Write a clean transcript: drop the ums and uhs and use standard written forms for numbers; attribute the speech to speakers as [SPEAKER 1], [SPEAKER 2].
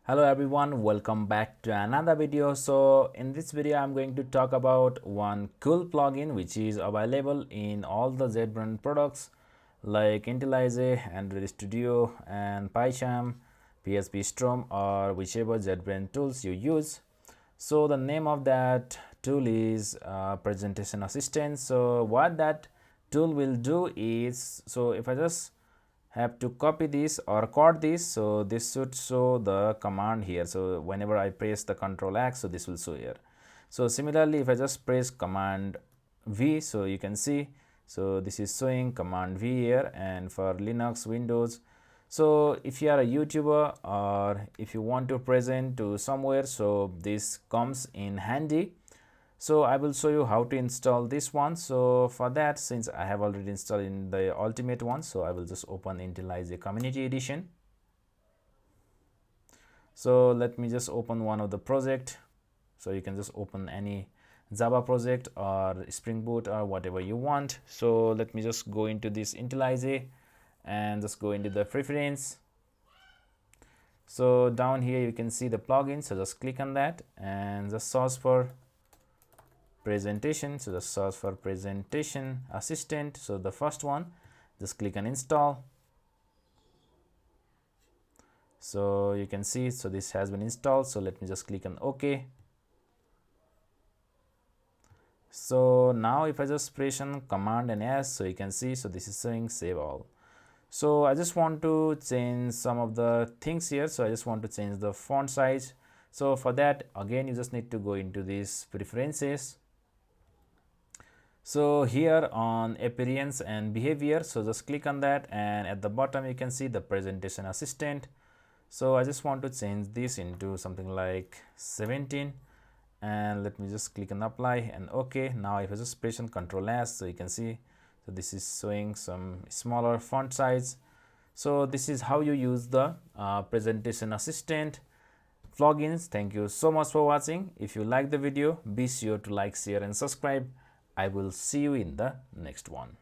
[SPEAKER 1] Hello everyone, welcome back to another video. So in this video I'm going to talk about one cool plugin which is available in all the JetBrains products like Intellij, Android Studio and Pycharm, vscode or whichever JetBrains tools you use. So the name of that tool is presentation assistant. So what that tool will do is, so if I just have to copy this or record this, so this should show the command here. So whenever I press the Ctrl X, so this will show here. So similarly, if I just press Command V, so you can see, so this is showing Command V here. And for Linux, Windows, so if you are a YouTuber or if you want to present to somewhere, so this comes in handy. So I will show you how to install this one. So for that, since I have already installed in the ultimate one, so I will just open Intellij community edition. So let me just open one of the project. So you can just open any Java project or Spring Boot or whatever you want. So let me just go into this Intellij and just go into the preference. So down here you can see the plugin, so just click on that and just search for presentation. So just search for presentation assistant. So the first one, just click on install. So you can see, so this has been installed. So let me just click on OK. So now if I just press on Command and S, so you can see, so this is showing save all. So I just want to change some of the things here. So I just want to change the font size. So for that, again, you just need to go into these preferences. So here on appearance and behavior, so just click on that, and at the bottom you can see the presentation assistant. So I just want to change this into something like 17, and let me just click on apply and OK. Now if I just press on Ctrl S, so you can see, so this is showing some smaller font size. So this is how you use the presentation assistant plugins. Thank you so much for watching. If you like the video, be sure to like, share and subscribe. I will see you in the next one.